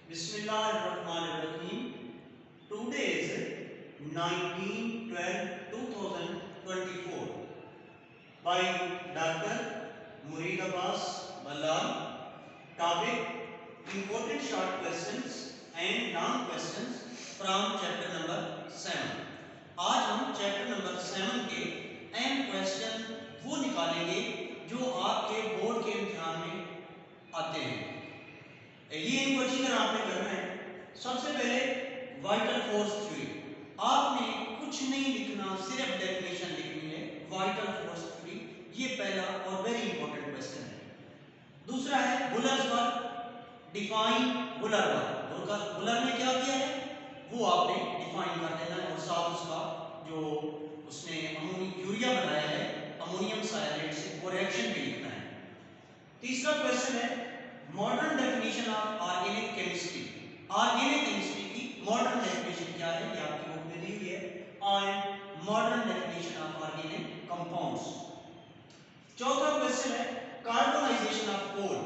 Bismillahirrahmanirrahim. Today is 19/12/2024 by Dr. Murid Abbas Ballal. Topic: Important short questions and long questions from chapter number 7. आज हम chapter number 7 के अहम question वो निकालेंगे जो आपके बोर्ड के इम्तिहान में आते हैं। ये इनको अच्छी तरह आपने करना है। सबसे पहले वाइटल फोर्स थ्योरी, आपने कुछ नहीं लिखना, सिर्फ डेफिनेशन लिखनी है। वाइटल फोर्स थ्योरी, ये पहला और वेरी इंपॉर्टेंट क्वेश्चन है। दूसरा है Wohler's work, define Wohler work. Wohler ने क्या किया है वो आपने डिफाइन कर देना है और साथ उसका जो उसने यूरिया बनाया है अमोनियम साइलेट से वो रिएक्शन भी लिखना है। तीसरा क्वेश्चन है modern definition of organic chemistry. Organic chemistry की मॉडर्न डेफिनेशन क्या है, ये आपकी बुक में दी हुई है। And modern definition of organic compounds. चौथा क्वेश्चन है कार्बोनाइजेशन ऑफ कोल,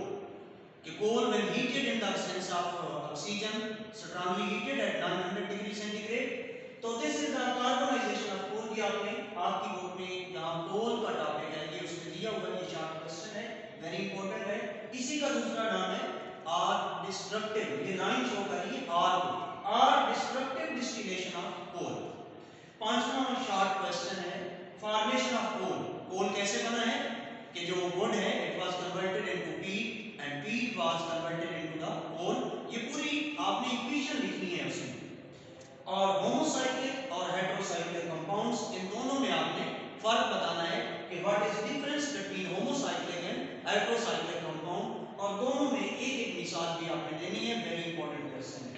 कि coal when heated in the presence of oxygen strongly heated at 900 degree centigrade, तो this is the carbonisation of coal. ये आपने आपकी बुक में जहां कोल का टॉपिक है ये उसमें दिया हुआ है। ये शॉर्ट क्वेश्चन है, वेरी इंपॉर्टेंट है। इसी का दूसरा नाम है आर डिस्ट्रक्टिव, ये लाइन शो कर रही है are destructive distillation of coal. पांचवा शॉर्ट क्वेश्चन है फॉर्मेशन ऑफ कोल। कोल कैसे बना है कि जो वुड है it was converted into peat and peat was converted into the coal. ये पूरी आपने इक्वेशन लिखनी है उसमें। और होमोसाइक्लिक और हेटेरोसाइक्लिक कंपाउंड्स, इन दोनों में आपने फर्क बताना है कि what is difference between homocyclic and heterocyclic compound, और दोनों में एक एक मिसाल भी आपने देनी है। वेरी इंपॉर्टेंट क्वेश्चन है।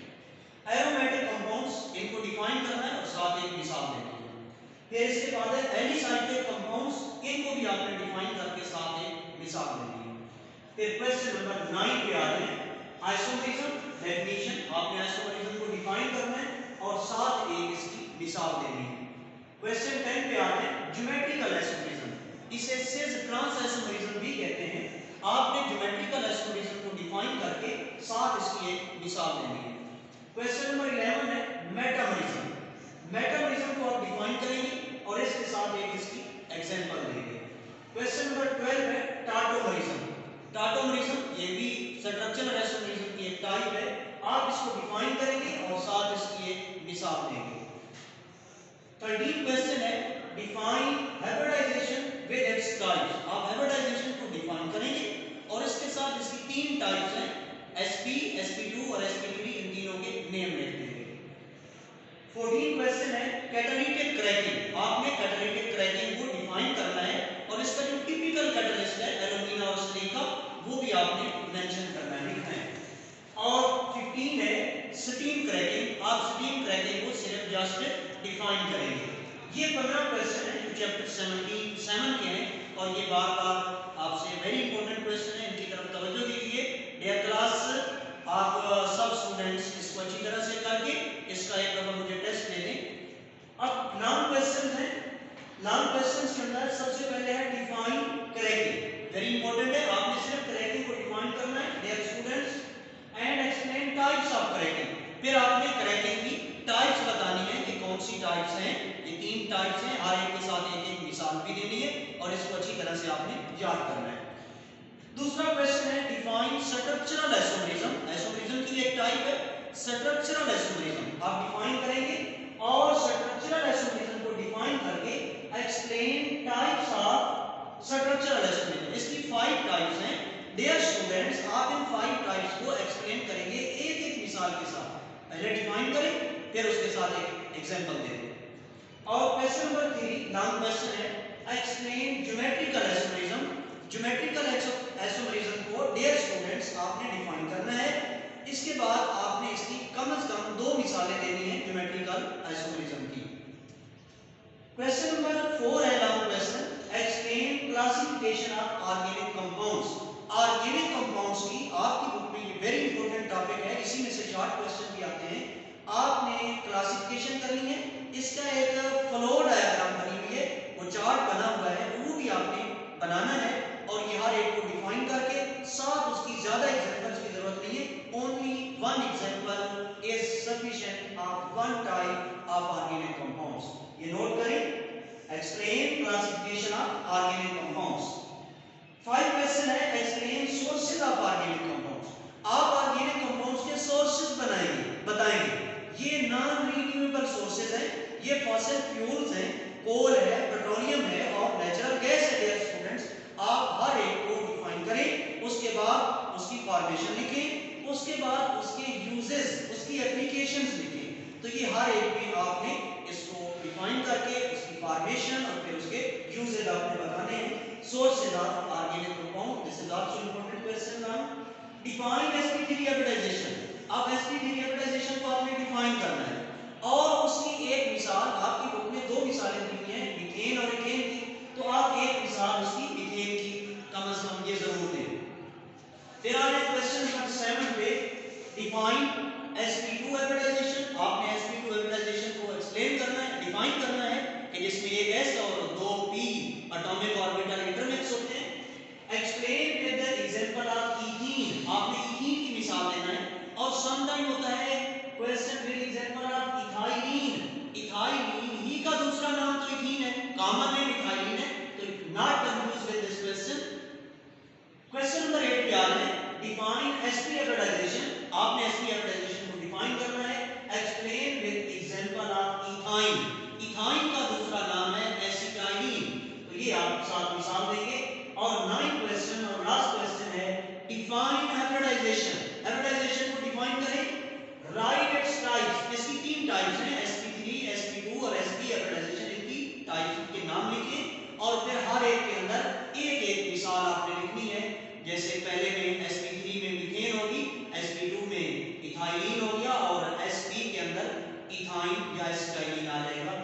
एरोमेटिक कंपाउंड्स, इनको डिफाइन करना है और साथ एक मिसाल देनी है। फिर इसके बाद है एलिसाइक्लिक कंपाउंड्स, इनको भी आपने डिफाइन करके साथ एक मिसाल देनी है। फिर क्वेश्चन नंबर 9 पे आ रहे हैं आइसोमेरिज्म डेफिनेशन। आपने आइसोमेरिज्म को डिफाइन करना है और साथ एक इसकी मिसाल देनी है। क्वेश्चन 10 पे आ रहे हैं ज्योमेट्रिकल आइसोमेरिज्म, इसे सिज ट्रांस आइसोमेरिज्म भी कहते हैं। आपने ज्योमेट्रिकल आइसोमेरिज्म को डिफाइन करके साथ इसकी एक मिसाल देनी है। क्वेश्चन नंबर 11 है मेटामरिज्म। मेटामरिज्म को आप डिफाइन करेंगे और इसके साथ एक इसकी एग्जांपल देंगे। क्वेश्चन नंबर 12 है टाटोमरिज्म। टाटोमरिज्म ये भी स्ट्रक्चरल आइसोमेरिज्म की एक टाइप है। आप इसको डिफाइन करेंगे और साथ इसकी एक मिसाल देंगे। 13 क्वेश्चन है define hybridization with its types. आप हाइब्रिडाइजेशन को डिफाइन करेंगे और इसके साथ इसकी तीन टाइप्स हैं sp, sp2 और sp3, इन तीनों के नेम लिख देंगे। 14 क्वेश्चन है कैटालिटिक क्रैकिंग। आपने कैटालिटिक क्रैकिंग को डिफाइन करना है और इसका जो टिपिकल कैटलिस्ट है एल्यूमिना और सिलिका वो भी आपने मेंशन करना है, लिखना है। और 15 है स्टीम क्रैकिंग। आप स्टीम क्रैकिंग को सिर्फ जस्ट डिफाइन करेंगे। ये 15 क्वेश्चन है जो चैप्टर 77 के हैं और ये बार-बार आपसे वेरी इंपॉर्टेंट क्वेश्चन है, इनकी तरफ तवज्जो दीजिए। डियर क्लास, आप सब स्टूडेंट्स इसको अच्छी तरह से करके इसका एक दफा मुझे टेस्ट दे दें। अब लॉन्ग क्वेश्चन है। लॉन्ग क्वेश्चंस के अंदर सबसे पहले है डिफाइन क्रैकिंग। वेरी इंपॉर्टेंट है, आपने सिर्फ क्रैकिंग को डिफाइन करना है dear students, and explain types of cracking. फिर आपने क्रैकिंग की टाइप्स बतानी है कि कौन सी टाइप्स हैं। ये तीन टाइप्स हैं, हर एक के साथ एक एक मिसाल भी देनी है और इसको अच्छी तरह से आपने याद करना है। दूसरा क्वेश्चन है डिफाइन स्ट्रक्चरल आइसोमेरिज्म। आइसोमेरिज्म की एक टाइप है स्ट्रक्चरल आइसोमेरिज्म। आप डिफाइन करेंगे और स्ट्रक्चरल आइसोमेरिज्म को डिफाइन करके explain types of structural isomerism. इसकी 5 टाइप्स हैं। डियर स्टूडेंट्स, आप इन 5 टाइप्स को एक्सप्लेन करेंगे एक एक मिसाल के साथ। पहले डिफाइन करें फिर उसके साथ एक एग्जांपल दें। और क्वेश्चन नंबर 3 लॉन्ग क्वेश्चन है explain geometrical isomerism. Geometrical isomerism को डियर स्टूडेंट्स आपने डिफाइन करना है। इसके बाद आपने इसकी कम से कम 2 मिसालें देनी है ज्योमेट्रिकल आइसोमेरिज्म की। क्वेश्चन नंबर 4 है long question explain classification of organic compounds. Organic compounds की आपकी बुक में ये वेरी इंपॉर्टेंट टॉपिक है, इसी में से शॉर्ट क्वेश्चन भी आते हैं। आपने क्लासिफिकेशन करनी है। इसका एक फ्लो डायग्राम बनी हुई है, वो चार्ट बना हुआ है, वो भी आपने बनाना है और ये हर एक को डिफाइन करके साथ उसकी ज्यादा एग्जांपल्स की जरूरत नहीं है, only 1 example one type of organic compounds. ये नोट करें, explain classification of organic compounds. 5 question है, explain sources of organic compounds. आप organic compounds के sources बताएंगे. ये non renewable sources हैं, ये fossil fuels हैं, कोल है, पेट्रोलियम है और नेचुरल गैस है. डियर स्टूडेंट्स, आप हर एक को डिफाइन करें, उसके बाद उसकी फॉर्मेशन लिखें, उसके बाद उसके यूजेस, उसकी एप्लीकेशंस लिखें. तो ये हर एक में आपने इसको डिफाइन करके उसकी फॉर्मेशन और फिर उसके यूजेस आपने बताने हैं. Sources of organic compound, this is also important question. Now define sp3 hybridization. अब sp3 हाइब्रिडाइजेशन को आपने डिफाइन करना है और उसकी एक मिसाल आपकी बुक में 2 मिसालें दी हैं, मीथेन और इथेन की. तो आप एक मिसाल उसकी मीथेन की कम से कम ये जरूर दें. फिर आ जाए क्वेश्चन नंबर 7 पे, डिफाइन sp2 हाइब्रिडाइजेशन. आपने sp2 हाइब्रिडाइजेशन को एक्सप्लेन करना है, डिफाइन करना है कि जिसमें एक s और 2 p एटॉमिक ऑर्बिटल इंटरमिक्स होते हैं. Explain with the example of ethene. आपने इथीन की मिसाल देना है. और समटाइम होता है question with example of ethylene. Ethylene ही का दूसरा नाम तो इथीन है, कॉमन नेम इथाइलिन है. तो not confuse with this question. Question number 8 पे आ रहे हैं, डिफाइन sp हाइब्रिडाइजेशन. आपने sp हाइब्रिडाइजेशन को डिफाइन करना है. Explain with example of ethyne. Ethyne का दूसरा नाम है एसिटाइलिन. तो ये आप साथ मिसाल देंगे. और 9 क्वेश्चन और लास्ट क्वेश्चन है, डिफाइन हाइब्रिडाइजेशन. हाइब्रिडाइजेशन को डिफाइन करें. Right its types. इसकी 3 टाइप्स हैं, sp3, sp2 और sp हाइब्रिडाइजेशन. इनकी टाइप्स के नाम लिखें और फिर हर एक के अंदर एक एक मिसाल आपने लिखनी है. जैसे पहले में sp3 में मीथेन होगी, sp2 में इथाइलिन हो गया और sp के अंदर इथाइन या एसिटाइलिन आ जाएगा.